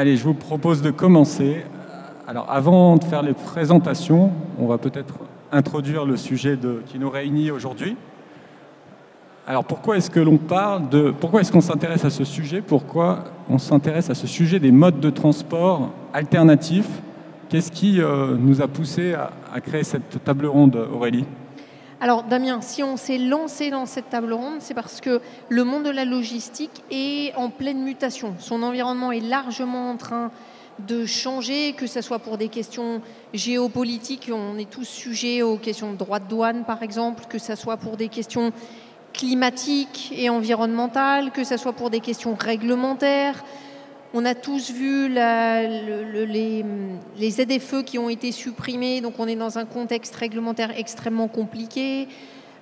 Allez, je vous propose de commencer. Alors, avant de faire les présentations, on va peut-être introduire le sujet qui nous réunit aujourd'hui. Alors, pourquoi est-ce qu'on s'intéresse à ce sujet? Pourquoi on s'intéresse à ce sujet des modes de transport alternatifs? Qu'est-ce qui nous a poussé à créer cette table ronde, Aurélie? Alors Damien, si on s'est lancé dans cette table ronde, c'est parce que le monde de la logistique est en pleine mutation. Son environnement est largement en train de changer, que ce soit pour des questions géopolitiques, on est tous sujets aux questions de droits de douane par exemple, que ce soit pour des questions climatiques et environnementales, que ce soit pour des questions réglementaires. On a tous vu les ZFE qui ont été supprimés, donc on est dans un contexte réglementaire extrêmement compliqué.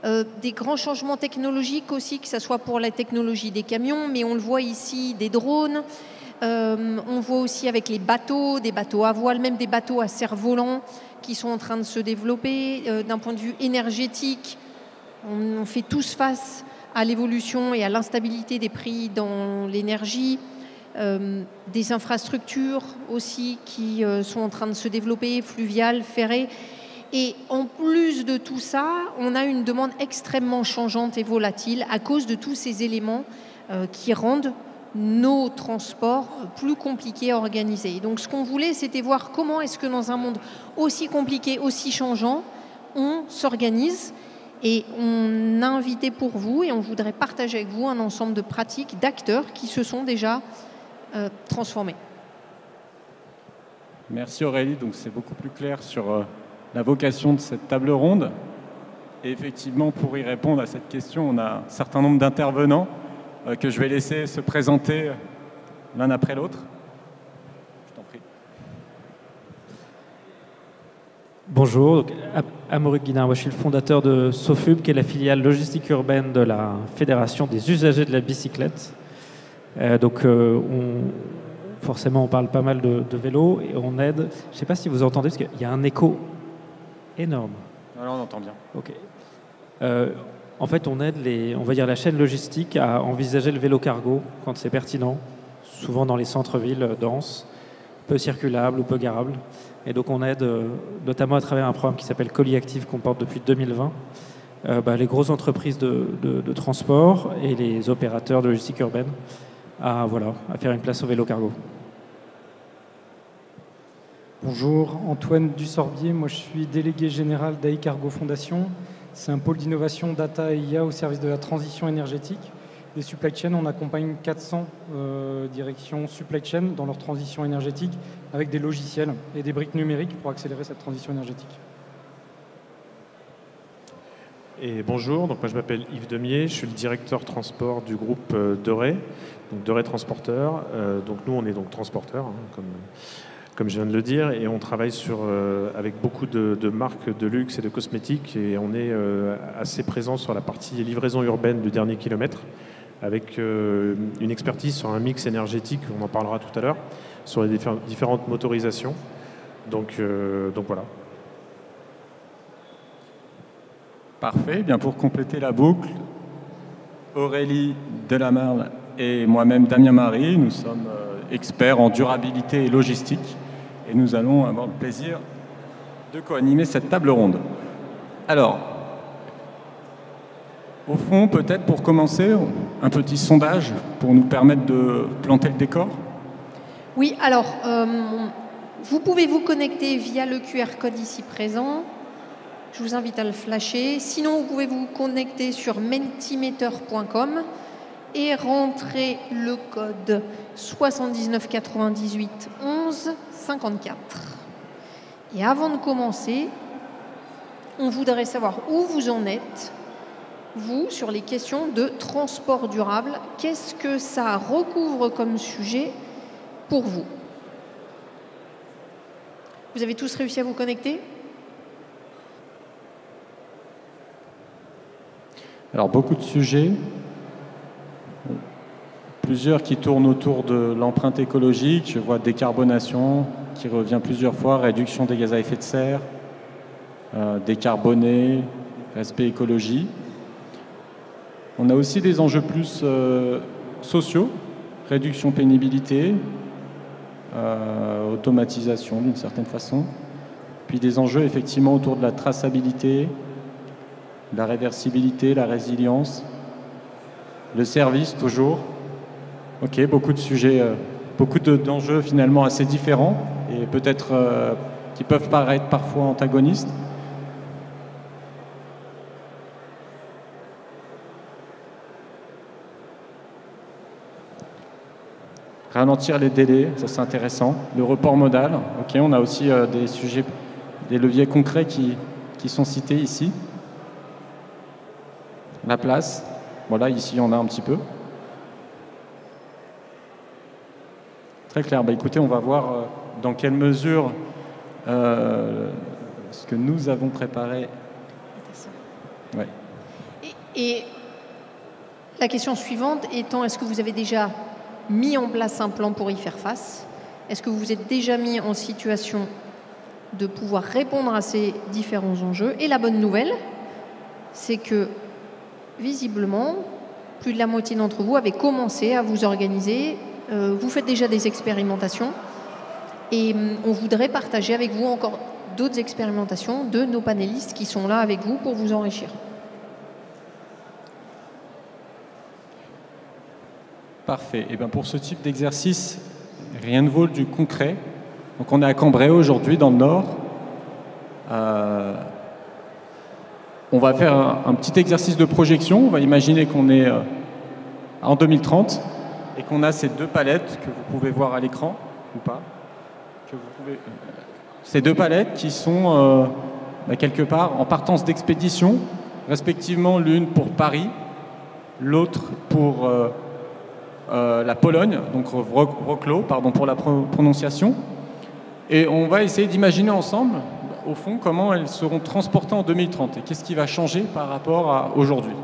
Des grands changements technologiques aussi, que ce soit pour la technologie des camions, mais on le voit ici, des drones. On voit aussi avec les bateaux, des bateaux à voile, même des bateaux à cerf-volant qui sont en train de se développer. D'un point de vue énergétique, on fait tous face à l'évolution et à l'instabilité des prix dans l'énergie. Des infrastructures aussi qui sont en train de se développer, fluviales, ferrées. Et en plus de tout ça, on a une demande extrêmement changeante et volatile à cause de tous ces éléments qui rendent nos transports plus compliqués à organiser. Et donc ce qu'on voulait, c'était voir comment est-ce que dans un monde aussi compliqué, aussi changeant, on s'organise. Et on a invité pour vous, et on voudrait partager avec vous un ensemble de pratiques, d'acteurs qui se sont déjà transformés. Merci Aurélie, donc c'est beaucoup plus clair sur la vocation de cette table ronde. Et effectivement, pour y répondre à cette question, on a un certain nombre d'intervenants que je vais laisser se présenter l'un après l'autre. Je t'en prie. Bonjour, Amaury Guinard, je suis le fondateur de Sofub, qui est la filiale logistique urbaine de la Fédération des usagers de la bicyclette. Forcément, on parle pas mal de vélo et on aide. Je ne sais pas si vous entendez, parce qu'il y a un écho énorme. Alors, on entend bien. Ok. En fait, on aide la chaîne logistique à envisager le vélo cargo quand c'est pertinent, souvent dans les centres-villes denses, peu circulables ou peu garables. Et donc, on aide notamment à travers un programme qui s'appelle Colis Active qu'on porte depuis 2020. Les grosses entreprises de transport et les opérateurs de logistique urbaine à faire une place au vélo cargo. Bonjour, Antoine Dussorbier, moi je suis délégué général d'AI Cargo Fondation. C'est un pôle d'innovation data et IA au service de la transition énergétique. Les supply chains, on accompagne 400 directions supply chain dans leur transition énergétique avec des logiciels et des briques numériques pour accélérer cette transition énergétique. Et bonjour, donc moi je m'appelle Yves Demier, je suis le directeur transport du groupe Doré, donc Doré Transporteur. Donc nous on est donc transporteurs, comme je viens de le dire, et on travaille avec beaucoup de marques de luxe et de cosmétiques, et on est assez présent sur la partie livraison urbaine du dernier kilomètre, avec une expertise sur un mix énergétique, on en parlera tout à l'heure, sur les différentes motorisations. Donc voilà. Parfait. Bien, pour compléter la boucle, Aurélie Delamarle et moi-même Damien Marie, nous sommes experts en durabilité et logistique et nous allons avoir le plaisir de co-animer cette table ronde. Alors, au fond, peut-être pour commencer, un petit sondage pour nous permettre de planter le décor. Oui, alors, vous pouvez vous connecter via le QR code ici présent. Je vous invite à le flasher. Sinon, vous pouvez vous connecter sur mentimeter.com et rentrer le code 79 98 11 54. Et avant de commencer, on voudrait savoir où vous en êtes, vous, sur les questions de transport durable. Qu'est-ce que ça recouvre comme sujet pour vous? Vous avez tous réussi à vous connecter ? Alors, beaucoup de sujets, plusieurs qui tournent autour de l'empreinte écologique. Je vois décarbonation qui revient plusieurs fois, réduction des gaz à effet de serre, décarboner, respect écologie. On a aussi des enjeux plus sociaux, réduction pénibilité, automatisation d'une certaine façon, puis des enjeux effectivement autour de la traçabilité, la réversibilité, la résilience, le service toujours. Ok, beaucoup de sujets, d'enjeux finalement assez différents et peut-être qui peuvent paraître parfois antagonistes. Ralentir les délais, ça c'est intéressant. Le report modal, ok, on a aussi des sujets, des leviers concrets qui sont cités ici. La place, voilà, ici on a un petit peu. Très clair. Bah, écoutez, on va voir dans quelle mesure ce que nous avons préparé. Ouais. Et la question suivante étant, est-ce que vous avez déjà mis en place un plan pour y faire face? Est-ce que vous vous êtes déjà mis en situation de pouvoir répondre à ces différents enjeux? Et la bonne nouvelle, c'est que visiblement, plus de la moitié d'entre vous avez commencé à vous organiser. Vous faites déjà des expérimentations et on voudrait partager avec vous encore d'autres expérimentations de nos panélistes qui sont là avec vous pour vous enrichir. Parfait. Et bien pour ce type d'exercice, rien ne vaut du concret. Donc on est à Cambrai aujourd'hui, dans le Nord. On va faire un petit exercice de projection. On va imaginer qu'on est en 2030 et qu'on a ces deux palettes que vous pouvez voir à l'écran, ou pas. Ces deux palettes qui sont quelque part en partance d'expédition, respectivement l'une pour Paris, l'autre pour la Pologne, donc Wrocław, pardon pour la prononciation. Et on va essayer d'imaginer ensemble, au fond, comment elles seront transportées en 2030 et qu'est-ce qui va changer par rapport à aujourd'hui.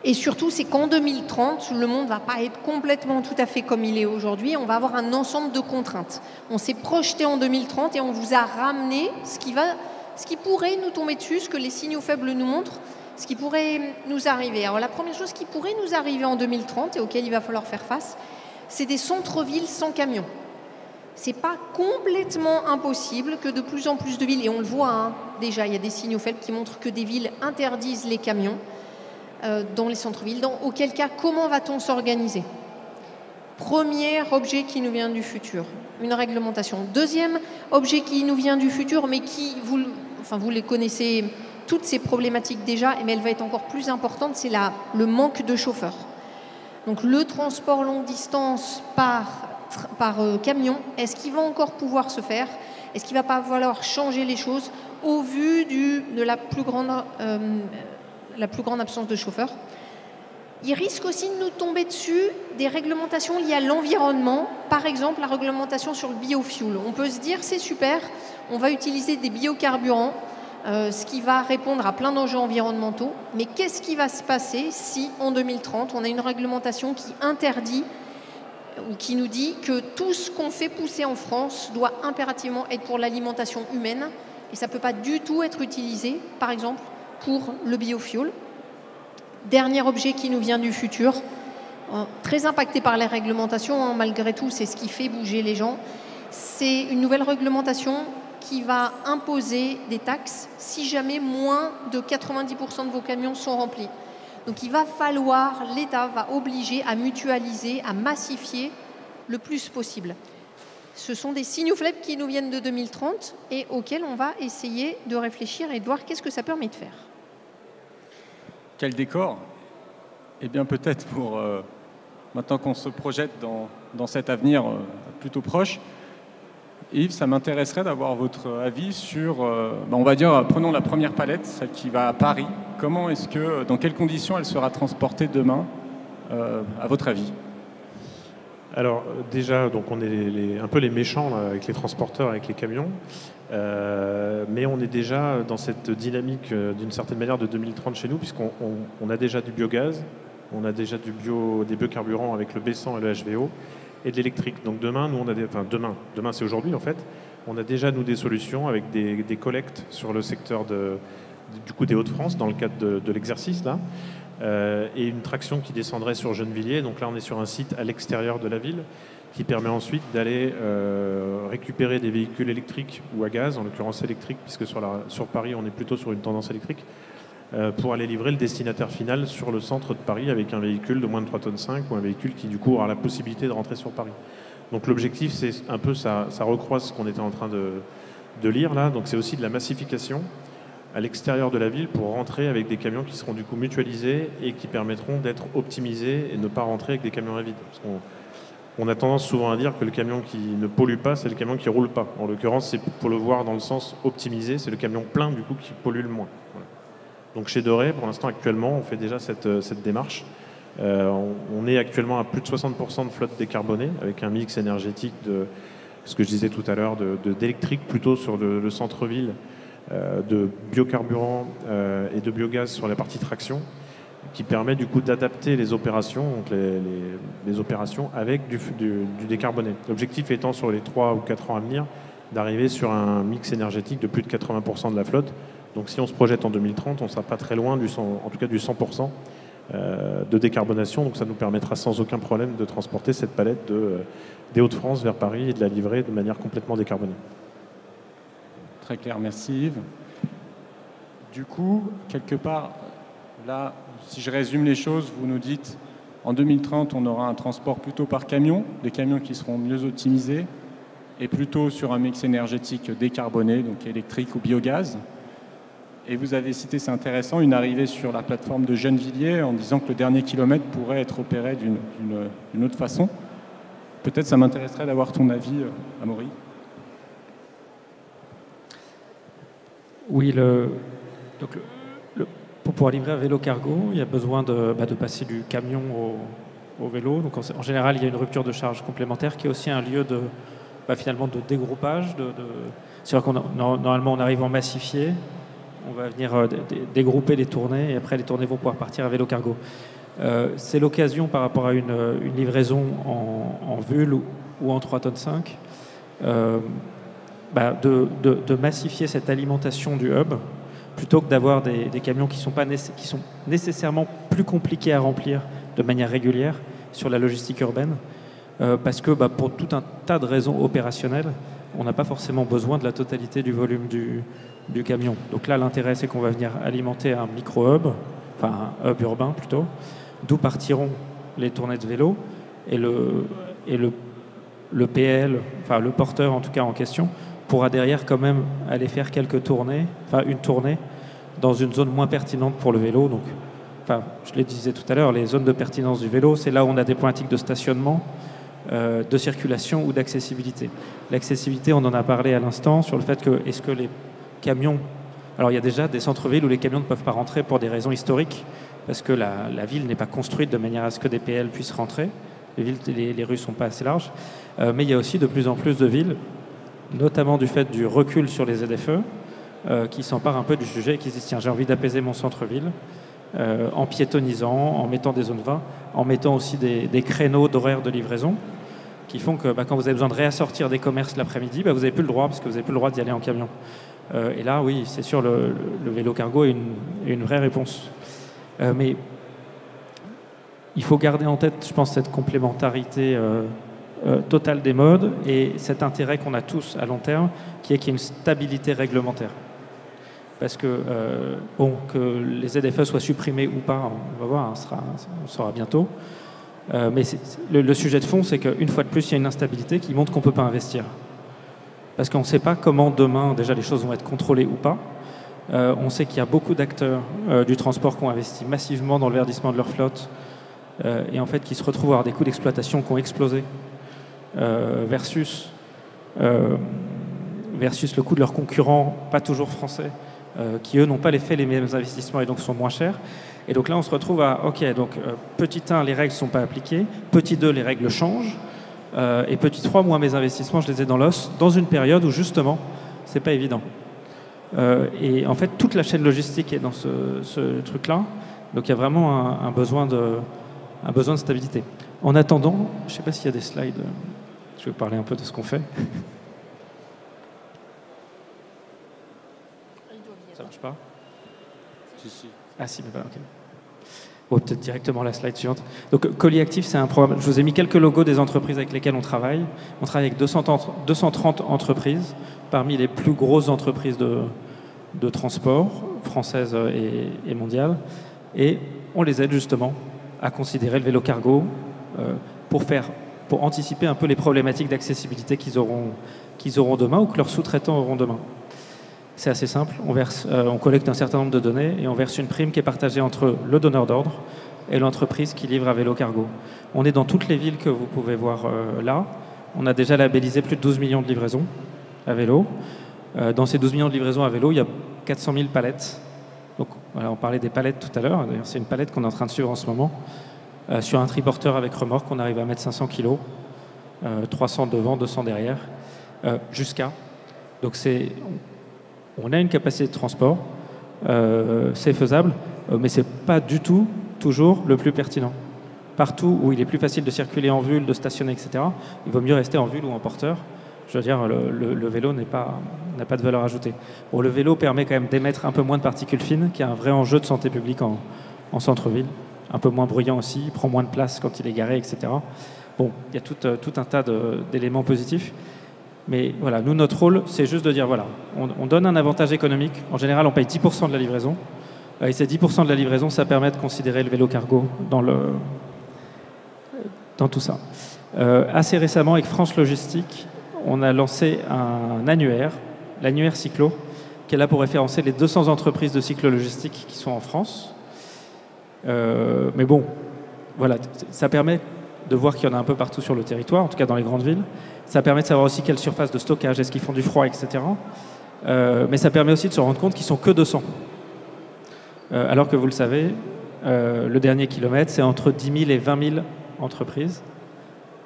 Et surtout, c'est qu'en 2030, le monde ne va pas être complètement tout à fait comme il est aujourd'hui. On va avoir un ensemble de contraintes. On s'est projeté en 2030 et on vous a ramené ce qui pourrait nous tomber dessus, ce que les signaux faibles nous montrent, ce qui pourrait nous arriver. Alors la première chose qui pourrait nous arriver en 2030 et auquel il va falloir faire face, c'est des centres-villes sans camions. C'est pas complètement impossible que de plus en plus de villes, et on le voit déjà, il y a des signaux faibles qui montrent que des villes interdisent les camions dans les centres-villes. Dans auquel cas, comment va-t-on s'organiser? Premier objet qui nous vient du futur, une réglementation. Deuxième objet qui nous vient du futur, mais qui, vous les connaissez, toutes ces problématiques déjà, mais elle va être encore plus importante, c'est le manque de chauffeurs. Donc le transport longue distance par camion, est-ce qu'il va encore pouvoir se faire? Est-ce qu'il ne va pas falloir changer les choses au vu de la plus grande absence de chauffeurs? Il risque aussi de nous tomber dessus des réglementations liées à l'environnement, par exemple la réglementation sur le biofuel. On peut se dire c'est super, on va utiliser des biocarburants, ce qui va répondre à plein d'enjeux environnementaux, mais qu'est-ce qui va se passer si en 2030 on a une réglementation qui interdit ou qui nous dit que tout ce qu'on fait pousser en France doit impérativement être pour l'alimentation humaine et ça ne peut pas du tout être utilisé, par exemple, pour le biofuel. Dernier objet qui nous vient du futur, très impacté par les réglementations, malgré tout, c'est ce qui fait bouger les gens. C'est une nouvelle réglementation qui va imposer des taxes si jamais moins de 90% de vos camions sont remplis. Donc il va falloir, l'État va obliger à mutualiser, à massifier le plus possible. Ce sont des signaux faibles qui nous viennent de 2030 et auxquels on va essayer de réfléchir et de voir qu'est-ce que ça permet de faire. Quel décor? Eh bien peut-être pour, maintenant qu'on se projette dans cet avenir plutôt proche, Yves, ça m'intéresserait d'avoir votre avis sur, on va dire, prenons la première palette, celle qui va à Paris. Comment est-ce que, dans quelles conditions elle sera transportée demain, à votre avis? Alors déjà, donc on est un peu les méchants là, avec les transporteurs, avec les camions, mais on est déjà dans cette dynamique d'une certaine manière de 2030 chez nous, puisqu'on a déjà du biogaz, on a déjà des biocarburants avec le B100 et le HVO, et de l'électrique. Donc demain, nous, demain c'est aujourd'hui en fait, on a déjà nous des solutions avec des collectes sur le secteur des Hauts-de-France dans le cadre de l'exercice là. et une traction qui descendrait sur Gennevilliers. Donc là, on est sur un site à l'extérieur de la ville qui permet ensuite d'aller récupérer des véhicules électriques ou à gaz, en l'occurrence électriques, puisque sur Paris, on est plutôt sur une tendance électrique, pour aller livrer le destinataire final sur le centre de Paris avec un véhicule de moins de 3,5 tonnes ou un véhicule qui, du coup, aura la possibilité de rentrer sur Paris. Donc l'objectif, c'est un peu, ça recroise ce qu'on était en train de lire là, donc c'est aussi de la massification à l'extérieur de la ville pour rentrer avec des camions qui seront du coup mutualisés et qui permettront d'être optimisés et ne pas rentrer avec des camions à vide. Parce qu'on a tendance souvent à dire que le camion qui ne pollue pas, c'est le camion qui ne roule pas. En l'occurrence, c'est pour le voir dans le sens optimisé, c'est le camion plein du coup qui pollue le moins. Voilà. Donc chez Doré, pour l'instant actuellement, on fait déjà cette démarche. On est actuellement à plus de 60% de flotte décarbonée avec un mix énergétique de ce que je disais tout à l'heure, d'électrique plutôt sur le centre-ville, de biocarburant et de biogaz sur la partie traction, qui permet du coup d'adapter les opérations, donc les opérations avec du décarboné. L'objectif étant sur les 3 ou 4 ans à venir d'arriver sur un mix énergétique de plus de 80% de la flotte. Donc si on se projette en 2030, on ne sera pas très loin en tout cas du 100% de décarbonation. Donc ça nous permettra sans aucun problème de transporter cette palette des Hauts-de-France vers Paris et de la livrer de manière complètement décarbonée. Très clair, merci Yves. Du coup, quelque part, là, si je résume les choses, vous nous dites en 2030, on aura un transport plutôt par camion, des camions qui seront mieux optimisés et plutôt sur un mix énergétique décarboné, donc électrique ou biogaz. Et vous avez cité, c'est intéressant, une arrivée sur la plateforme de Gennevilliers en disant que le dernier kilomètre pourrait être opéré d'une autre façon. Peut-être ça m'intéresserait d'avoir ton avis, Amaury. Oui, pour pouvoir livrer un vélo cargo, il y a besoin de passer du camion au vélo. Donc en général, il y a une rupture de charge complémentaire qui est aussi un lieu finalement de dégroupage. C'est-à-dire normalement, on arrive en massifié, on va venir dégrouper les tournées et après les tournées vont pouvoir partir à vélo cargo. C'est l'occasion par rapport à une livraison en VUL ou en 3,5 tonnes de massifier cette alimentation du hub plutôt que d'avoir des camions qui sont nécessairement plus compliqués à remplir de manière régulière sur la logistique urbaine parce que pour tout un tas de raisons opérationnelles, on n'a pas forcément besoin de la totalité du volume du camion. Donc là, l'intérêt, c'est qu'on va venir alimenter un micro-hub, enfin un hub urbain plutôt, d'où partiront les tournées de vélo et le PL, enfin le porteur en tout cas en question, pourra derrière quand même aller faire quelques tournées, enfin une tournée dans une zone moins pertinente pour le vélo. Donc, je le disais tout à l'heure, les zones de pertinence du vélo, c'est là où on a des pointiques de stationnement, de circulation ou d'accessibilité. L'accessibilité, on en a parlé à l'instant sur le fait que est-ce que les camions... Alors il y a déjà des centres-villes où les camions ne peuvent pas rentrer pour des raisons historiques, parce que la ville n'est pas construite de manière à ce que des PL puissent rentrer. Les rues ne sont pas assez larges. Mais il y a aussi de plus en plus de villes, notamment du fait du recul sur les ZFE, qui s'emparent un peu du sujet et qui se disent tiens, j'ai envie d'apaiser mon centre-ville en piétonnisant, en mettant des zones 20, en mettant aussi des créneaux d'horaire de livraison qui font que quand vous avez besoin de réassortir des commerces l'après-midi, vous n'avez plus le droit parce que vous n'avez plus le droit d'y aller en camion. Et là, oui, c'est sûr, le vélo cargo est une vraie réponse. Mais il faut garder en tête, je pense, cette complémentarité totale des modes et cet intérêt qu'on a tous à long terme, qui est qu'il y ait une stabilité réglementaire. Parce que, que les ZFE soient supprimés ou pas, on va voir, on saura bientôt. Mais le sujet de fond, c'est qu'une fois de plus, il y a une instabilité qui montre qu'on ne peut pas investir. Parce qu'on ne sait pas comment demain, déjà, les choses vont être contrôlées ou pas. On sait qu'il y a beaucoup d'acteurs du transport qui ont investi massivement dans le verdissement de leur flotte et en fait qui se retrouvent à avoir des coûts d'exploitation qui ont explosé versus le coût de leurs concurrents, pas toujours français, qui eux n'ont pas fait les mêmes investissements et donc sont moins chers. Et donc là, on se retrouve à, petit 1, les règles ne sont pas appliquées, petit 2, les règles changent, et petit 3, moi, mes investissements, je les ai dans l'os, dans une période où, justement, c'est pas évident. Et en fait, toute la chaîne logistique est dans ce truc-là, donc il y a vraiment un besoin de stabilité. En attendant, je ne sais pas s'il y a des slides, je vais vous parler un peu de ce qu'on fait. Ça marche pas ? Si. Ah si, mais pas, ok. Ou peut-être directement la slide suivante. Donc, Colis Actif, c'est un programme. Je vous ai mis quelques logos des entreprises avec lesquelles on travaille. On travaille avec 230 entreprises, parmi les plus grosses entreprises de transport, françaises et mondiales. Et on les aide justement à considérer le vélo cargo pour anticiper un peu les problématiques d'accessibilité qu'ils auront demain ou que leurs sous-traitants auront demain. C'est assez simple, on collecte un certain nombre de données et on verse une prime qui est partagée entre le donneur d'ordre et l'entreprise qui livre à vélo cargo. On est dans toutes les villes que vous pouvez voir là. On a déjà labellisé plus de 12 millions de livraisons à vélo. Dans ces 12 millions de livraisons à vélo, il y a 400 000 palettes. Donc, voilà, on parlait des palettes tout à l'heure. D'ailleurs, c'est une palette qu'on est en train de suivre en ce moment. Sur un triporteur avec remorque, on arrive à mettre 500 kg, 300 devant, 200 derrière, jusqu'à. Donc, on a une capacité de transport, c'est faisable, mais ce n'est pas du tout toujours le plus pertinent. Partout où il est plus facile de circuler en vulve, de stationner, etc., il vaut mieux rester en vulve ou en porteur. Je veux dire, le vélo n'a pas de valeur ajoutée. Bon, le vélo permet quand même d'émettre un peu moins de particules fines, qui est un vrai enjeu de santé publique en centre-ville. Un peu moins bruyant aussi, il prend moins de place quand il est garé, etc. Bon, il y a tout un tas d'éléments positifs. Mais voilà, nous, notre rôle, c'est juste de dire, voilà, on donne un avantage économique. En général, on paye 10% de la livraison. Et ces 10% de la livraison, ça permet de considérer le vélo cargo dans tout ça. Assez récemment, avec France Logistique, on a lancé un annuaire, l'annuaire Cyclo, qui est là pour référencer les 200 entreprises de cyclo-logistique qui sont en France. Mais bon, voilà, ça permet de voir qu'il y en a un peu partout sur le territoire, en tout cas dans les grandes villes. Ça permet de savoir aussi quelle surface de stockage, est-ce qu'ils font du froid, etc. Mais ça permet aussi de se rendre compte qu'ils sont que 200. Alors que vous le savez, le dernier kilomètre, c'est entre 10 000 et 20 000 entreprises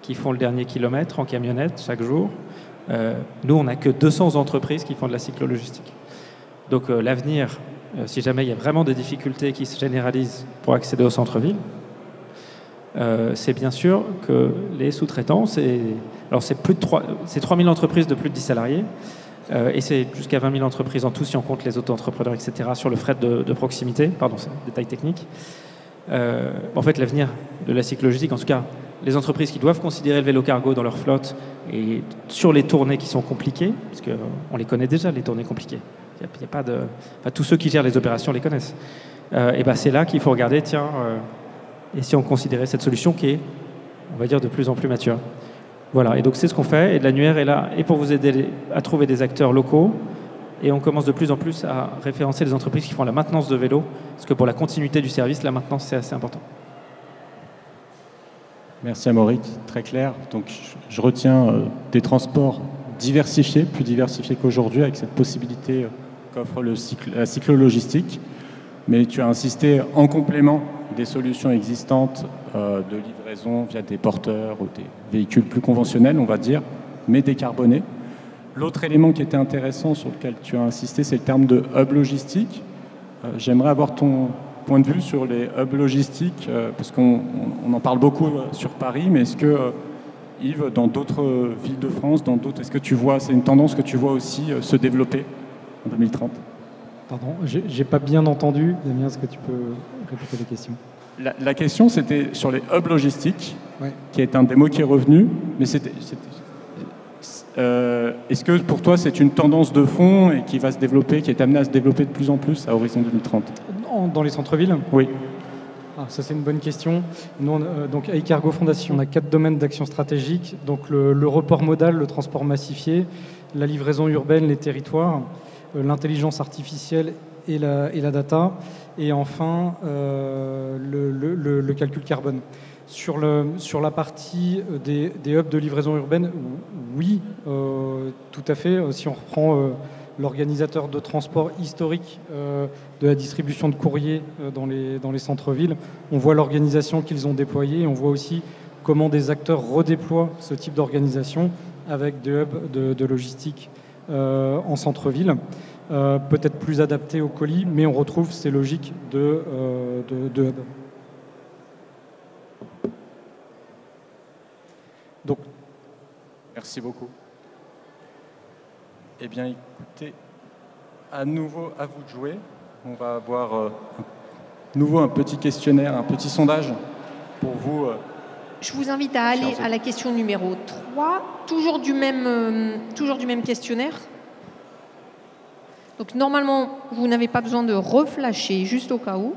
qui font le dernier kilomètre en camionnette chaque jour. Nous, on n'a que 200 entreprises qui font de la cyclo-logistique. Donc l'avenir, si jamais il y a vraiment des difficultés qui se généralisent pour accéder au centre-ville, c'est bien sûr que les sous-traitants, c'est 3 000 entreprises de plus de 10 salariés, et c'est jusqu'à 20 000 entreprises en tout si on compte les auto-entrepreneurs, etc., sur le fret de proximité. Pardon, c'est un détail technique. En fait, l'avenir de la cyclo-logistique, en tout cas, les entreprises qui doivent considérer le vélo cargo dans leur flotte et sur les tournées qui sont compliquées, parce qu'on les connaît déjà, les tournées compliquées. Il y a pas de... Enfin, tous ceux qui gèrent les opérations les connaissent. Et ben, c'est là qu'il faut regarder, tiens, et si on considérait cette solution qui est, on va dire, de plus en plus mature. Voilà, et donc c'est ce qu'on fait, et l'annuaire est là, et pour vous aider à trouver des acteurs locaux, et on commence de plus en plus à référencer les entreprises qui font la maintenance de vélo, parce que pour la continuité du service, la maintenance, c'est assez important. Merci Amaury, très clair. Donc je retiens des transports diversifiés, plus diversifiés qu'aujourd'hui, avec cette possibilité qu'offre la cyclo-logistique. Mais tu as insisté en complément des solutions existantes de livraison via des porteurs ou des véhicules plus conventionnels, on va dire, mais décarbonés. L'autre élément qui était intéressant sur lequel tu as insisté, c'est le terme de hub logistique. J'aimerais avoir ton point de vue sur les hubs logistiques, parce qu'on en parle beaucoup sur Paris, mais est-ce que, Yves, dans d'autres villes de France, est-ce que tu vois, c'est une tendance que tu vois aussi se développer en 2030 ? Pardon, j'ai pas bien entendu. Damien, est-ce que tu peux répéter les questions ? La question, c'était sur les hubs logistiques, ouais. Qui est un des mots qui est revenu, mais est-ce que pour toi, c'est une tendance de fond et qui va se développer, qui est amenée à se développer de plus en plus à horizon 2030 ? Dans les centres-villes ? Oui. Ça, c'est une bonne question. Nous, donc, AI Cargo Fondation, on a 4 domaines d'action stratégique. Donc, le report modal, le transport massifié, la livraison urbaine, les territoires, l'intelligence artificielle et la data, et enfin le calcul carbone. Sur la partie des hubs de livraison urbaine, oui, tout à fait. Si on reprend l'organisateur de transport historique de la distribution de courrier dans les centres-villes, on voit l'organisation qu'ils ont déployée, et on voit aussi comment des acteurs redéploient ce type d'organisation avec des hubs de logistique en centre-ville. Peut-être plus adapté au colis, mais on retrouve ces logiques de hub. Donc, merci beaucoup. Eh bien, écoutez, à nouveau, à vous de jouer. On va avoir nouveau un petit questionnaire, un petit sondage pour vous. Je vous invite à aller à la question numéro 3, toujours du même questionnaire. Donc normalement, vous n'avez pas besoin de reflasher, juste au cas où.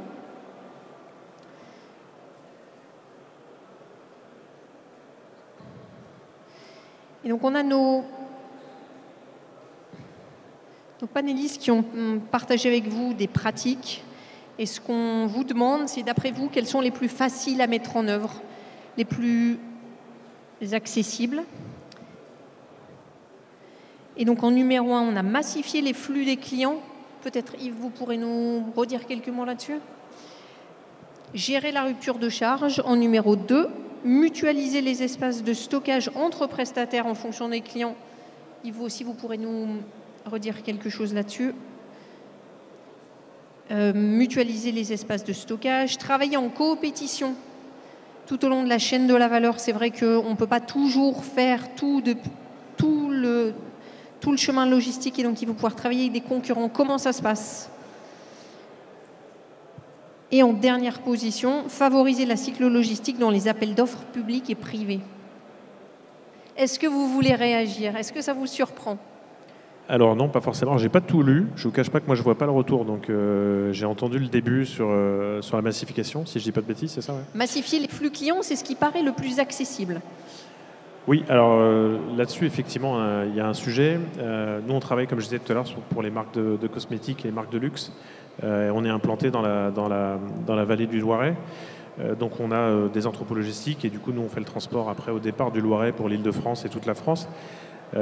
Et donc on a nos panélistes qui ont partagé avec vous des pratiques. Et ce qu'on vous demande, c'est d'après vous, quels sont les plus faciles à mettre en œuvre, les plus accessibles. Et donc en numéro 1, on a massifié les flux des clients. Peut-être Yves, vous pourrez nous redire quelques mots là-dessus. Gérer la rupture de charge. En numéro 2, mutualiser les espaces de stockage entre prestataires en fonction des clients. Yves, vous aussi, vous pourrez nous redire quelque chose là-dessus. Mutualiser les espaces de stockage. Travailler en coopétition tout au long de la chaîne de la valeur. C'est vrai qu'on ne peut pas toujours faire tout le chemin logistique et donc il faut pouvoir travailler avec des concurrents. Comment ça se passe? Et en dernière position, favoriser la cyclo-logistique dans les appels d'offres publics et privés. Est-ce que vous voulez réagir? Est-ce que ça vous surprend? Alors non, pas forcément. J'ai pas tout lu. Je vous cache pas que moi je vois pas le retour. Donc j'ai entendu le début sur la massification, si je dis pas de bêtises, c'est ça, ouais. Massifier les flux clients, c'est ce qui paraît le plus accessible. Oui, alors là-dessus, effectivement, il y a un sujet. Nous, on travaille, comme je disais tout à l'heure, pour les marques de cosmétiques et les marques de luxe. On est implanté dans la vallée du Loiret. Donc, on a des entrepôts logistiques et du coup, nous, on fait le transport après au départ du Loiret pour l'Île-de-France et toute la France.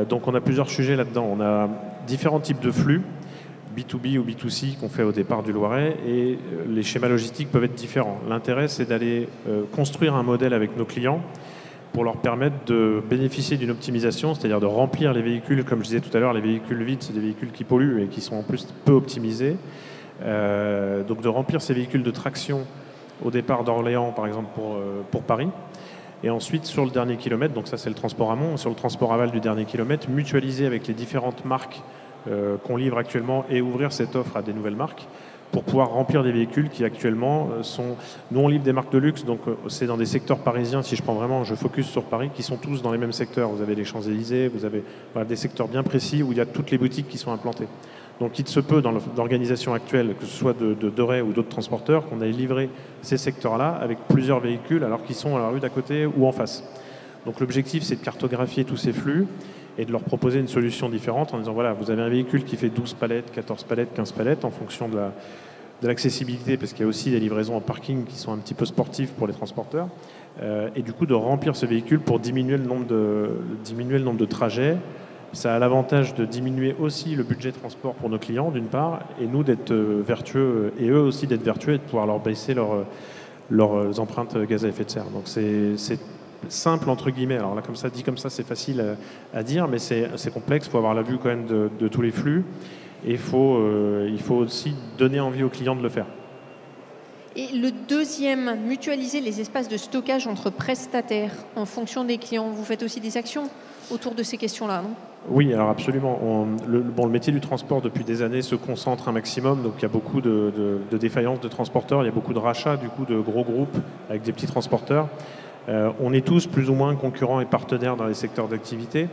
Donc, on a plusieurs sujets là-dedans. On a différents types de flux, B2B ou B2C, qu'on fait au départ du Loiret. Et les schémas logistiques peuvent être différents. L'intérêt, c'est d'aller construire un modèle avec nos clients pour leur permettre de bénéficier d'une optimisation, c'est-à-dire de remplir les véhicules, comme je disais tout à l'heure, les véhicules vides, c'est des véhicules qui polluent et qui sont en plus peu optimisés. Donc de remplir ces véhicules de traction au départ d'Orléans, par exemple, pour Paris. Et ensuite, sur le dernier kilomètre, donc ça c'est le transport amont, sur le transport aval du dernier kilomètre, mutualiser avec les différentes marques qu'on livre actuellement et ouvrir cette offre à des nouvelles marques pour pouvoir remplir des véhicules qui actuellement sont... Nous, on livre des marques de luxe, donc c'est dans des secteurs parisiens, si je prends vraiment, je focus sur Paris, qui sont tous dans les mêmes secteurs. Vous avez les Champs-Élysées, vous avez des secteurs bien précis où il y a toutes les boutiques qui sont implantées. Donc il se peut, dans l'organisation actuelle, que ce soit de Doré ou d'autres transporteurs, qu'on aille livrer ces secteurs-là avec plusieurs véhicules alors qu'ils sont à la rue d'à côté ou en face. Donc l'objectif, c'est de cartographier tous ces flux et de leur proposer une solution différente en disant, voilà, vous avez un véhicule qui fait 12 palettes, 14 palettes, 15 palettes en fonction de l'accessibilité, parce qu'il y a aussi des livraisons en parking qui sont un petit peu sportives pour les transporteurs, et du coup de remplir ce véhicule pour diminuer le nombre de trajets. Ça a l'avantage de diminuer aussi le budget de transport pour nos clients, d'une part, et nous d'être vertueux, et eux aussi d'être vertueux et de pouvoir leur baisser leurs empreintes gaz à effet de serre. Donc c'est simple, entre guillemets. Alors là, dit comme ça, c'est facile à dire, mais c'est complexe. Il faut avoir la vue quand même de tous les flux. Et il faut aussi donner envie aux clients de le faire. Et le deuxième, mutualiser les espaces de stockage entre prestataires en fonction des clients. Vous faites aussi des actions autour de ces questions-là, non? Oui, alors absolument. Le métier du transport, depuis des années, se concentre un maximum. Donc il y a beaucoup de défaillances de transporteurs. Il y a beaucoup de rachats, du coup, de gros groupes avec des petits transporteurs. On est tous plus ou moins concurrents et partenaires dans les secteurs d'activité.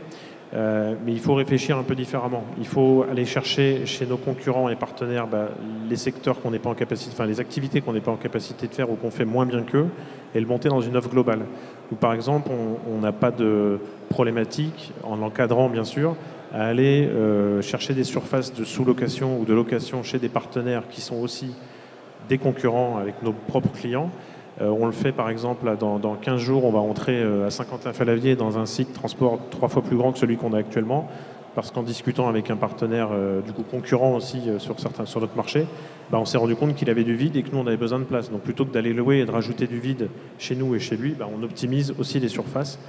Mais il faut réfléchir un peu différemment. Il faut aller chercher chez nos concurrents et partenaires les secteurs qu'on n'est pas en capacité, enfin les activités qu'on n'est pas en capacité de faire ou qu'on fait moins bien qu'eux, et le monter dans une offre globale. Ou par exemple, on n'a pas de problématique, en l'encadrant bien sûr, à aller chercher des surfaces de sous-location ou de location chez des partenaires qui sont aussi des concurrents avec nos propres clients. On le fait par exemple, dans 15 jours, on va entrer à Saint-Quentin-Fallavier dans un site transport 3 fois plus grand que celui qu'on a actuellement, parce qu'en discutant avec un partenaire du coup concurrent aussi sur notre marché, on s'est rendu compte qu'il avait du vide et que nous on avait besoin de place. Donc plutôt que d'aller louer et de rajouter du vide chez nous et chez lui, on optimise aussi les surfaces.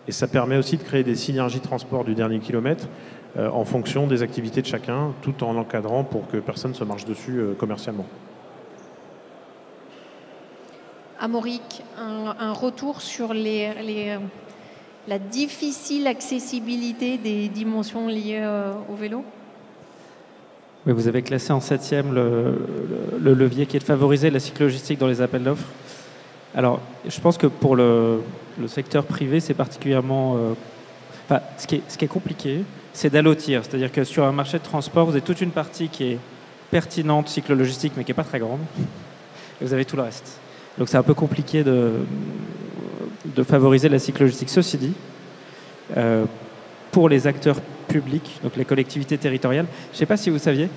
Et ça permet aussi de créer des synergies de transport du dernier kilomètre en fonction des activités de chacun, tout en l'encadrant pour que personne ne se marche dessus commercialement. Amaurik, un retour sur la difficile accessibilité des dimensions liées au vélo? Oui, vous avez classé en 7e le levier qui est de favoriser la cyclogistique dans les appels d'offres. Alors, je pense que pour le secteur privé, c'est particulièrement... ce qui est compliqué, c'est d'allotir. C'est-à-dire que sur un marché de transport, vous avez toute une partie qui est pertinente, cyclo-logistique, mais qui n'est pas très grande. Et vous avez tout le reste. Donc c'est un peu compliqué de favoriser la cyclo-logistique. Ceci dit, pour les acteurs publics, donc les collectivités territoriales, je ne sais pas si vous saviez,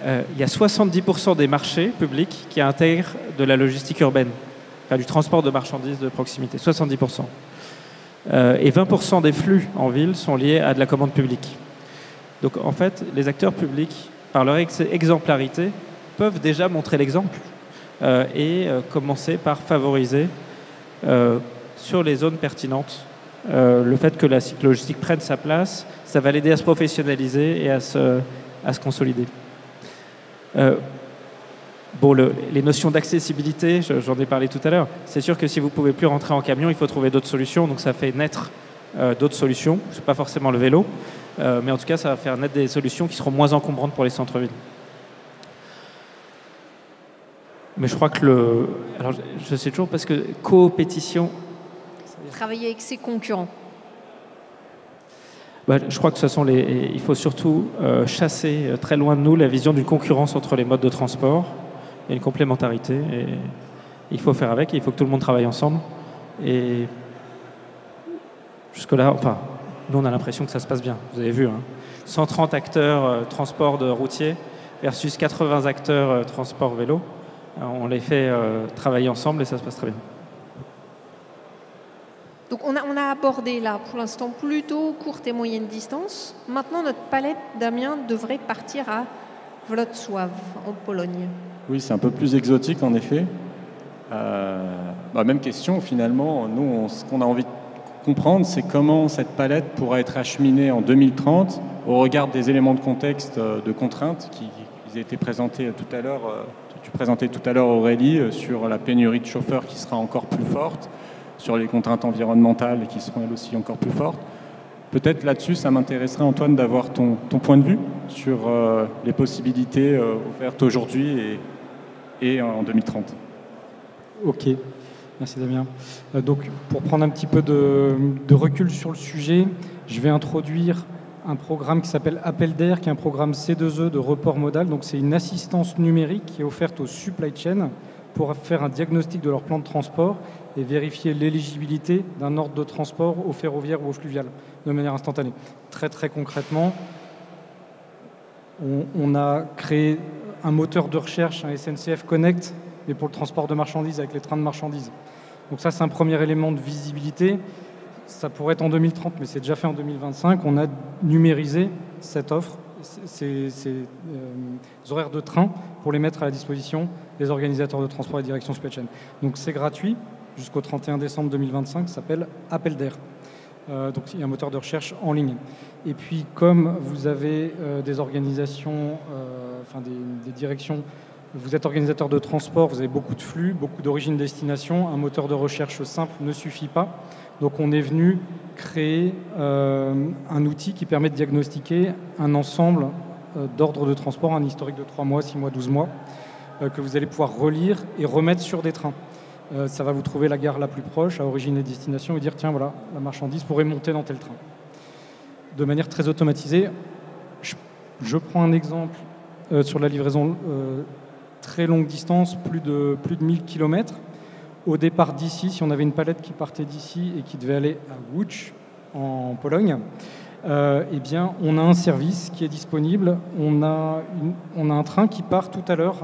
il y a 70% des marchés publics qui intègrent de la logistique urbaine, enfin, du transport de marchandises de proximité, 70%. Et 20% des flux en ville sont liés à de la commande publique. Donc en fait, les acteurs publics, par leur exemplarité, peuvent déjà montrer l'exemple et commencer par favoriser sur les zones pertinentes le fait que la cyclo-logistique prenne sa place. Ça va l'aider à se professionnaliser et à se consolider. Les notions d'accessibilité, j'en ai parlé tout à l'heure. C'est sûr que si vous ne pouvez plus rentrer en camion, il faut trouver d'autres solutions. Donc ça fait naître d'autres solutions. Ce n'est pas forcément le vélo, mais en tout cas, ça va faire naître des solutions qui seront moins encombrantes pour les centres-villes. Mais je crois que alors je sais toujours parce que coopétition. Travailler avec ses concurrents. Je crois que il faut surtout chasser très loin de nous la vision d'une concurrence entre les modes de transport. Il y a une complémentarité et il faut faire avec et il faut que tout le monde travaille ensemble. Et jusque-là, nous on a l'impression que ça se passe bien. Vous avez vu, 130 acteurs transport de routier versus 80 acteurs transport vélo. On les fait travailler ensemble et ça se passe très bien. Donc on a abordé là pour l'instant plutôt courte et moyenne distance. Maintenant notre palette, Damien, devrait partir à Wrocław en Pologne. Oui, c'est un peu plus exotique en effet. Même question finalement. Nous, ce qu'on a envie de comprendre, c'est comment cette palette pourra être acheminée en 2030 au regard des éléments de contexte, de contraintes qui ont été présentés tout à l'heure. Tu présentais tout à l'heure Aurélie sur la pénurie de chauffeurs qui sera encore plus forte, sur les contraintes environnementales qui seront elles aussi encore plus fortes. Peut-être là-dessus, ça m'intéresserait, Antoine, d'avoir ton point de vue sur les possibilités offertes aujourd'hui et en 2030. Ok, merci Damien. Donc, pour prendre un petit peu de recul sur le sujet, je vais introduire un programme qui s'appelle Appel d'air, qui est un programme C2E de report modal. Donc, c'est une assistance numérique qui est offerte aux supply chain pour faire un diagnostic de leur plan de transport et vérifier l'éligibilité d'un ordre de transport au ferroviaire ou au fluvial de manière instantanée. Très très concrètement, on a créé un moteur de recherche, un SNCF Connect, mais pour le transport de marchandises avec les trains de marchandises. Donc ça, c'est un premier élément de visibilité. Ça pourrait être en 2030, mais c'est déjà fait en 2025. On a numérisé cette offre, ces horaires de train, pour les mettre à la disposition des organisateurs de transport et direction supply chain. Donc c'est gratuit jusqu'au 31 décembre 2025, ça s'appelle Appel d'air. Donc il y a un moteur de recherche en ligne. Et puis comme vous avez des organisations, des directions, vous êtes organisateur de transport, vous avez beaucoup de flux, beaucoup d'origine-destination, un moteur de recherche simple ne suffit pas. Donc on est venu créer un outil qui permet de diagnostiquer un ensemble d'ordres de transport, un historique de 3 mois, 6 mois, 12 mois, que vous allez pouvoir relire et remettre sur des trains. Ça va vous trouver la gare la plus proche, à origine et destination, et dire tiens voilà, la marchandise pourrait monter dans tel train. De manière très automatisée, je prends un exemple sur la livraison très longue distance, plus de 1000 km. Au départ d'ici, si on avait une palette qui partait d'ici et qui devait aller à Łódź, en Pologne, eh bien, on a un service qui est disponible. On a un train qui part tout à l'heure,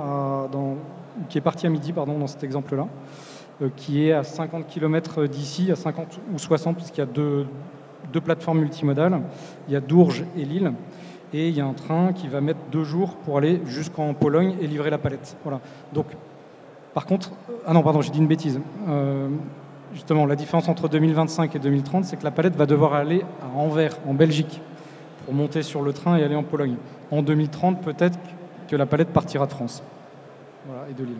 qui est parti à midi, dans cet exemple-là, qui est à 50 km d'ici, à 50 ou 60, puisqu'il y a deux plateformes multimodales. Il y a Dourges et Lille. Et il y a un train qui va mettre 2 jours pour aller jusqu'en Pologne et livrer la palette. Voilà. Donc, par contre, j'ai dit une bêtise. Justement, la différence entre 2025 et 2030, c'est que la palette va devoir aller à Anvers, en Belgique, pour monter sur le train et aller en Pologne. En 2030, peut-être que la palette partira de France, voilà, et de Lille.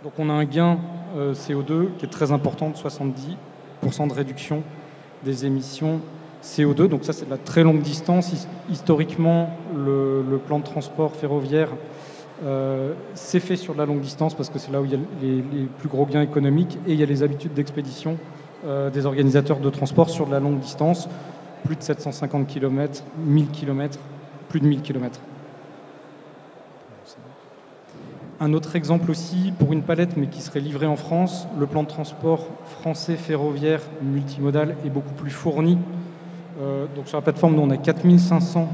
Donc on a un gain CO2 qui est très important, de 70% de réduction des émissions CO2. Donc ça, c'est de la très longue distance. Historiquement, le plan de transport ferroviaire c'est fait sur de la longue distance parce que c'est là où il y a les plus gros gains économiques et il y a les habitudes d'expédition des organisateurs de transport sur de la longue distance, plus de 750 km, 1000 km, plus de 1000 km. Un autre exemple aussi, pour une palette mais qui serait livrée en France, le plan de transport français ferroviaire multimodal est beaucoup plus fourni. Donc sur la plateforme, nous on a 4500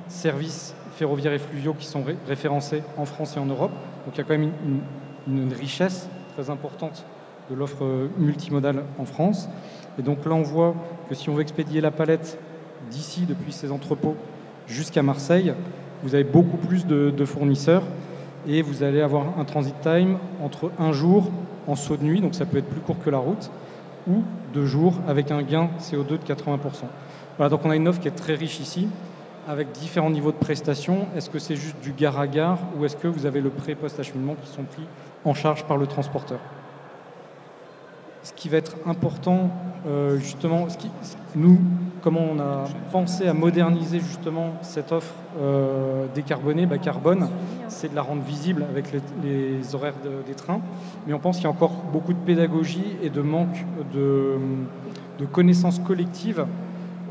services ferroviaires et fluviaux qui sont référencés en France et en Europe. Donc il y a quand même une richesse très importante de l'offre multimodale en France. Et donc là, on voit que si on veut expédier la palette d'ici, depuis ces entrepôts, jusqu'à Marseille, vous avez beaucoup plus de fournisseurs et vous allez avoir un transit time entre 1 jour en saut de nuit, donc ça peut être plus court que la route, ou 2 jours avec un gain CO2 de 80%. Voilà, donc on a une offre qui est très riche ici, avec différents niveaux de prestations. Est-ce que c'est juste du gare à gare ou est-ce que vous avez le pré- et post-acheminement qui sont pris en charge par le transporteur? Ce qui va être important, justement, nous, comment on a pensé à moderniser justement cette offre décarbonée, bas carbone, c'est de la rendre visible avec les horaires des trains. Mais on pense qu'il y a encore beaucoup de pédagogie et de manque de connaissances collectives.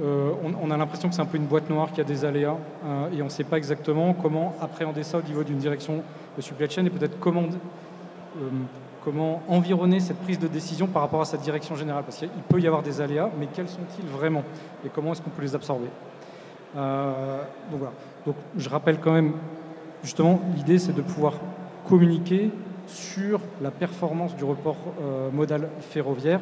On a l'impression que c'est un peu une boîte noire, qu'il y a des aléas et on ne sait pas exactement comment appréhender ça au niveau d'une direction de supply chain et peut-être comment environner cette prise de décision par rapport à cette direction générale. Parce qu'il peut y avoir des aléas, mais quels sont-ils vraiment? Et comment est-ce qu'on peut les absorber? Donc voilà. Donc je rappelle quand même, justement, l'idée c'est de pouvoir communiquer sur la performance du report modal ferroviaire,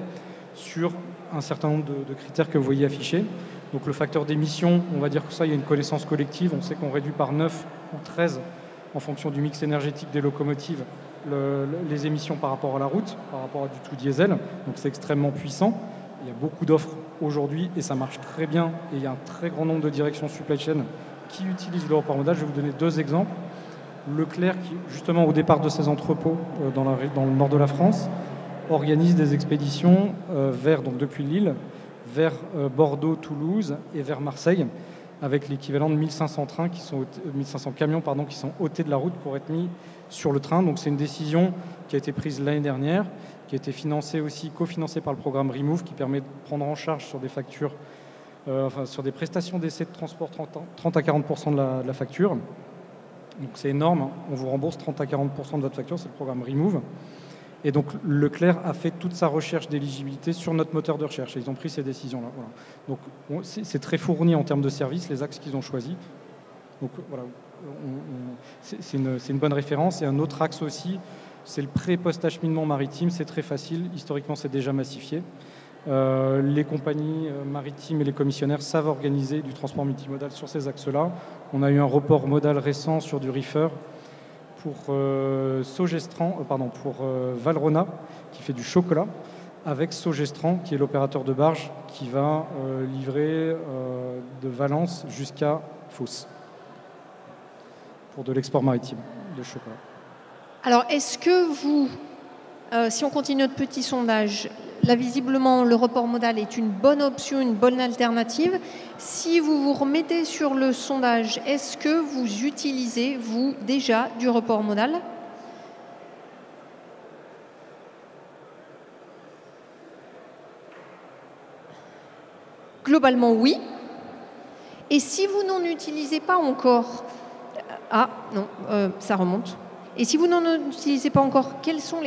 sur un certain nombre de critères que vous voyez affichés. Donc le facteur d'émission, on va dire que ça, il y a une connaissance collective. On sait qu'on réduit par 9 ou 13 en fonction du mix énergétique des locomotives les émissions par rapport à la route, par rapport à du tout diesel. Donc c'est extrêmement puissant. Il y a beaucoup d'offres aujourd'hui et ça marche très bien. Et il y a un très grand nombre de directions supply chain qui utilisent le report modal. Je vais vous donner 2 exemples. Leclerc, qui justement au départ de ses entrepôts dans le nord de la France, organise des expéditions donc depuis Lille, vers Bordeaux, Toulouse et vers Marseille, avec l'équivalent de 1500 camions qui sont ôtés de la route pour être mis sur le train. Donc c'est une décision qui a été prise l'année dernière, qui a été cofinancée par le programme Remove, qui permet de prendre en charge sur des factures, sur des prestations d'essai de transport 30 à 40% de la facture. Donc c'est énorme, on vous rembourse 30 à 40% de votre facture, c'est le programme Remove. Et donc Leclerc a fait toute sa recherche d'éligibilité sur notre moteur de recherche et ils ont pris ces décisions-là. Voilà. Donc c'est très fourni en termes de services, les axes qu'ils ont choisis. Donc voilà, c'est une bonne référence. Et un autre axe aussi, c'est le pré- et post-acheminement maritime. C'est très facile, historiquement c'est déjà massifié. Les compagnies maritimes et les commissionnaires savent organiser du transport multimodal sur ces axes-là. On a eu un report modal récent sur du reefer pour Valrhona, qui fait du chocolat, avec Sogestran, qui est l'opérateur de barge, qui va livrer de Valence jusqu'à Fos, pour de l'export maritime de chocolat. Alors, est-ce que vous, si on continue notre petit sondage, là, visiblement, le report modal est une bonne option, une bonne alternative. Si vous vous remettez sur le sondage, est-ce que vous utilisez, vous, déjà, du report modal? Globalement, oui. Et si vous n'en utilisez pas encore... Ah, non, ça remonte. Et si vous n'en utilisez pas encore, quelles sont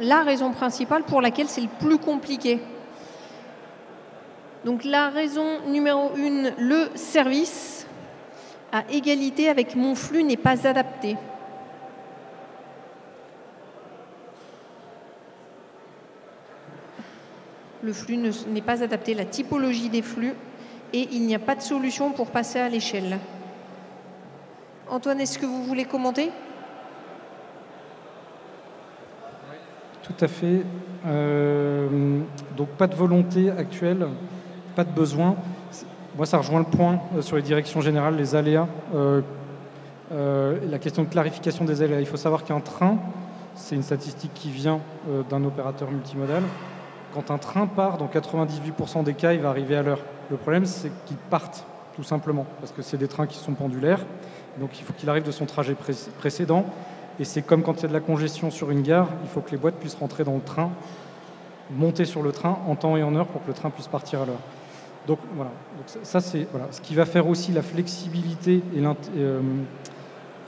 la raison principale pour laquelle c'est le plus compliqué? Donc la raison numéro 1, le service à égalité avec mon flux n'est pas adapté. Le flux n'est pas adapté, la typologie des flux, et il n'y a pas de solution pour passer à l'échelle. Antoine, est-ce que vous voulez commenter ? Tout à fait. Donc pas de volonté actuelle, pas de besoin. Moi, ça rejoint le point sur les directions générales, les aléas. La question de clarification des aléas. Il faut savoir qu'un train, c'est une statistique qui vient d'un opérateur multimodal. quand un train part, dans 98% des cas, il va arriver à l'heure. Le problème, c'est qu'il parte, tout simplement, parce que c'est des trains qui sont pendulaires. Donc il faut qu'il arrive de son trajet précédent. Et c'est comme quand il y a de la congestion sur une gare, il faut que les boîtes puissent rentrer dans le train, monter sur le train en temps et en heure pour que le train puisse partir à l'heure. Donc voilà, donc ça c'est ce qui va faire aussi la flexibilité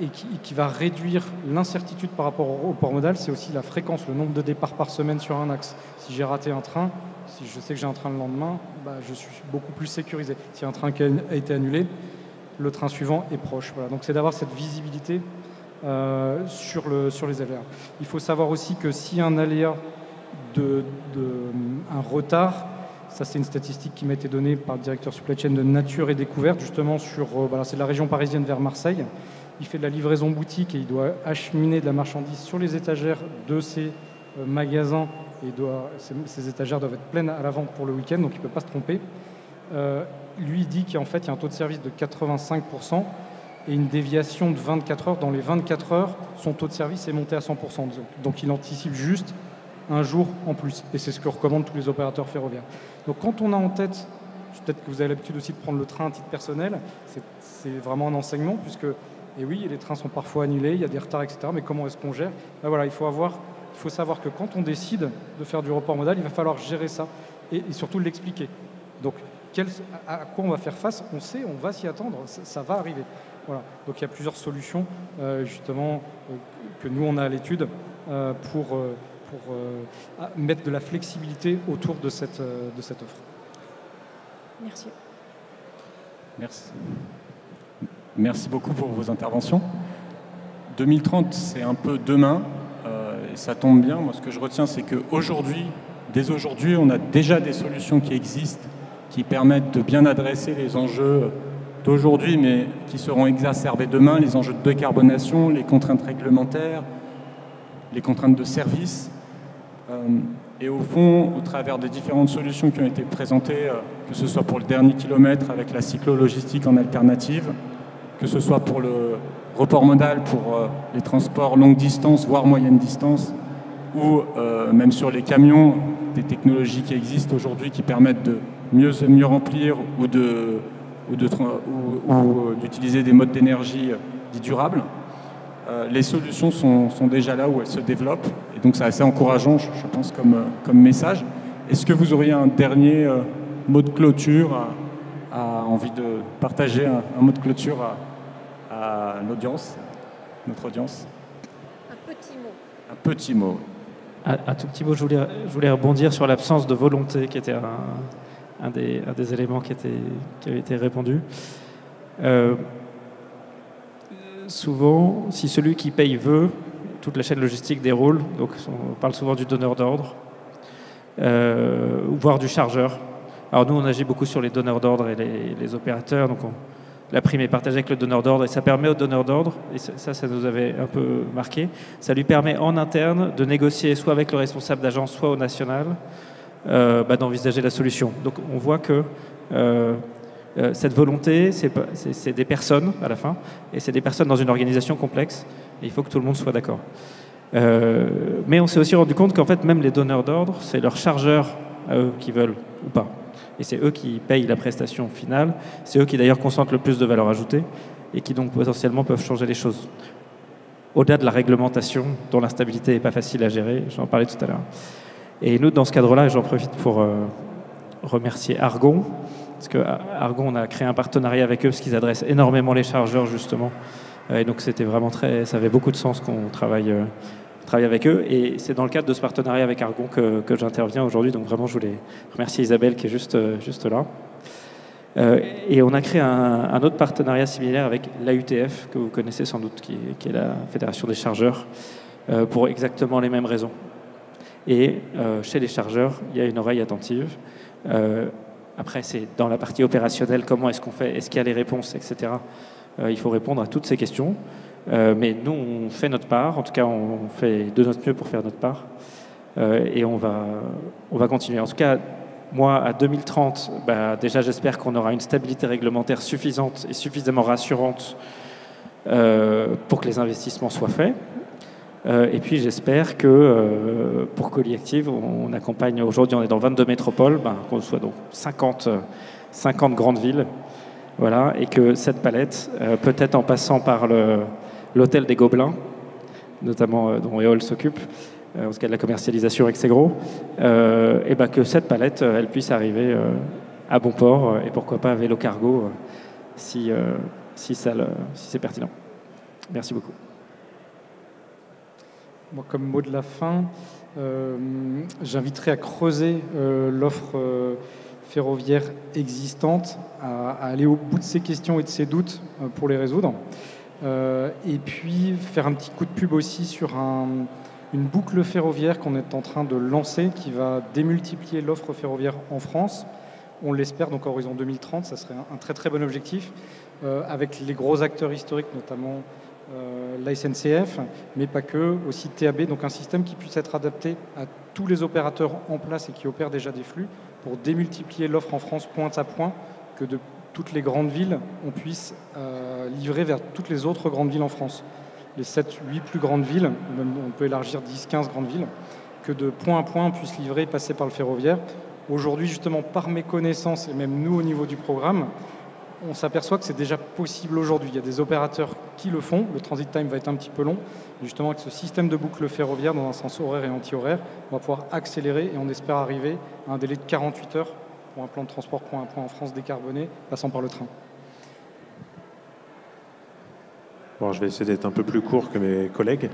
et qui va réduire l'incertitude par rapport au report modal, c'est aussi la fréquence, le nombre de départs par semaine sur un axe. Si j'ai raté un train, si je sais que j'ai un train le lendemain, je suis beaucoup plus sécurisé. Si un train qui a été annulé, le train suivant est proche. Voilà. Donc c'est d'avoir cette visibilité sur les aléas. Il faut savoir aussi que s'il y a un aléa un retard, ça c'est une statistique qui m'a été donnée par le directeur supply chain de Nature et Découverte, justement c'est de la région parisienne vers Marseille. Il fait de la livraison boutique et il doit acheminer de la marchandise sur les étagères de ses magasins. Et ces étagères doivent être pleines à l'avant pour le week-end, donc il ne peut pas se tromper. Lui, il dit qu'en fait, il y a un taux de service de 85% et une déviation de 24 heures. Dans les 24 heures, son taux de service est monté à 100%. Donc il anticipe juste un jour en plus. Et c'est ce que recommandent tous les opérateurs ferroviaires. Donc quand on a en tête, peut-être que vous avez l'habitude aussi de prendre le train à titre personnel, c'est vraiment un enseignement, puisque, et oui, les trains sont parfois annulés, il y a des retards, etc. Mais comment est-ce qu'on gère ? Voilà, il faut savoir que quand on décide de faire du report modal, il va falloir gérer ça et surtout l'expliquer. Donc, à quoi on va faire face ? On sait, on va s'y attendre, ça va arriver. Voilà. Donc, il y a plusieurs solutions, justement, que nous, on a à l'étude pour mettre de la flexibilité autour de cette offre. Merci. Merci beaucoup pour vos interventions. 2030, c'est un peu demain. Et ça tombe bien. Moi, ce que je retiens, c'est qu'aujourd'hui, dès aujourd'hui, on a déjà des solutions qui existent, qui permettent de bien adresser les enjeux d'aujourd'hui, mais qui seront exacerbés demain, les enjeux de décarbonation, les contraintes réglementaires, les contraintes de service. Et au fond, au travers des différentes solutions qui ont été présentées, que ce soit pour le dernier kilomètre avec la cyclo-logistique en alternative, que ce soit pour le report modal pour les transports longue distance, voire moyenne distance, ou même sur les camions, des technologies qui existent aujourd'hui qui permettent de mieux remplir ou d'utiliser des modes d'énergie dits durables. Les solutions sont déjà là où elles se développent, et donc c'est assez encourageant, je pense, comme message. Est-ce que vous auriez un dernier mot de clôture, envie de partager un mot de clôture à l'audience, notre audience? Un petit mot. Un petit mot. Un tout petit mot, je voulais rebondir sur l'absence de volonté, qui était un des éléments qui avait été répondu. Souvent, si celui qui paye veut, toute la chaîne logistique déroule. Donc, on parle souvent du donneur d'ordre, voire du chargeur. Alors nous, on agit beaucoup sur les donneurs d'ordre et les opérateurs. Donc, la prime est partagée avec le donneur d'ordre et ça permet au donneur d'ordre, et ça nous avait un peu marqué, ça lui permet en interne de négocier soit avec le responsable d'agence, soit au national, d'envisager la solution. Donc on voit que cette volonté, c'est des personnes à la fin, et c'est des personnes dans une organisation complexe, et il faut que tout le monde soit d'accord. Mais on s'est aussi rendu compte qu'en fait, même les donneurs d'ordre, c'est leurs chargeurs à eux qui veulent ou pas. Et c'est eux qui payent la prestation finale, c'est eux qui d'ailleurs consentent le plus de valeur ajoutée, et qui donc potentiellement peuvent changer les choses. Au-delà de la réglementation, dont l'instabilité n'est pas facile à gérer, j'en parlais tout à l'heure. Et nous, dans ce cadre-là, j'en profite pour remercier Argon, parce qu'Argon, on a créé un partenariat avec eux, parce qu'ils adressent énormément les chargeurs, justement. Et donc, c'était vraiment ça avait beaucoup de sens qu'on travaille avec eux. Et c'est dans le cadre de ce partenariat avec Argon que j'interviens aujourd'hui. Donc, vraiment, je voulais remercier Isabelle, qui est juste là. Et on a créé un autre partenariat similaire avec l'AUTF, que vous connaissez sans doute, qui est la Fédération des chargeurs, pour exactement les mêmes raisons. Et chez les chargeurs, il y a une oreille attentive. Après, c'est dans la partie opérationnelle, comment est-ce qu'on fait, est-ce qu'il y a les réponses, etc. Il faut répondre à toutes ces questions. Mais nous, on fait notre part. En tout cas, on fait de notre mieux pour faire notre part. Et on va continuer. En tout cas, moi, à 2030, déjà, j'espère qu'on aura une stabilité réglementaire suffisante et suffisamment rassurante pour que les investissements soient faits. Et puis j'espère que pour Colliactive, on accompagne, aujourd'hui on est dans 22 métropoles, qu'on soit donc 50 grandes villes, voilà, et que cette palette, peut-être en passant par l'hôtel des Gobelins, notamment dont Éole s'occupe, en ce cas de la commercialisation avec ses gros, et que cette palette, elle puisse arriver à bon port, et pourquoi pas à vélo cargo, si c'est pertinent. Merci beaucoup. Moi, comme mot de la fin, j'inviterai à creuser l'offre ferroviaire existante, à aller au bout de ces questions et de ces doutes pour les résoudre. Et puis faire un petit coup de pub aussi sur une boucle ferroviaire qu'on est en train de lancer qui va démultiplier l'offre ferroviaire en France. On l'espère, donc à horizon 2030, ça serait un très très bon objectif, avec les gros acteurs historiques, notamment la SNCF, mais pas que, aussi TAB, donc un système qui puisse être adapté à tous les opérateurs en place et qui opèrent déjà des flux pour démultiplier l'offre en France point à point, que de toutes les grandes villes, on puisse livrer vers toutes les autres grandes villes en France. Les 7-8 plus grandes villes, même on peut élargir 10-15 grandes villes, que de point à point on puisse livrer et passer par le ferroviaire. Aujourd'hui, justement, par méconnaissance, et même nous au niveau du programme, on s'aperçoit que c'est déjà possible aujourd'hui. Il y a des opérateurs qui le font. Le transit time va être un petit peu long. Et justement, avec ce système de boucle ferroviaire, dans un sens horaire et anti-horaire, on va pouvoir accélérer et on espère arriver à un délai de 48 heures pour un plan de transport point à point en France décarboné, passant par le train. Bon, je vais essayer d'être un peu plus court que mes collègues.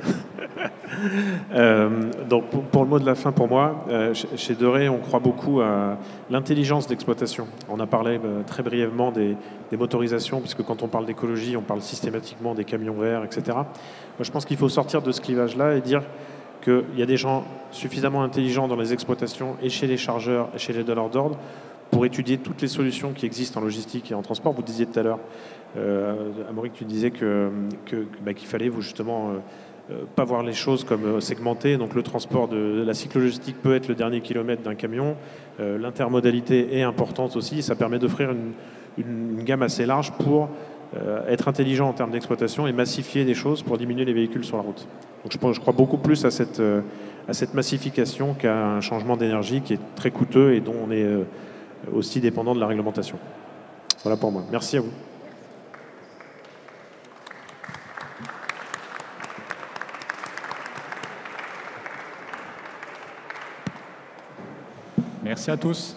Donc, pour le mot de la fin, pour moi, chez De Ré, on croit beaucoup à l'intelligence d'exploitation. On a parlé très brièvement des motorisations, puisque quand on parle d'écologie, on parle systématiquement des camions verts, etc. Moi, je pense qu'il faut sortir de ce clivage-là et dire qu'il y a des gens suffisamment intelligents dans les exploitations et chez les chargeurs et chez les donneurs d'ordre pour étudier toutes les solutions qui existent en logistique et en transport. Vous disiez tout à l'heure, Amaury, tu disais qu'il fallait justement pas voir les choses comme segmentées. Donc le transport de la cyclo-logistique peut être le dernier kilomètre d'un camion. L'intermodalité est importante aussi. Ça permet d'offrir une gamme assez large pour être intelligent en termes d'exploitation et massifier des choses pour diminuer les véhicules sur la route. Donc je crois beaucoup plus à cette massification qu'à un changement d'énergie qui est très coûteux et dont on est aussi dépendant de la réglementation. Voilà pour moi. Merci à vous. Merci à tous.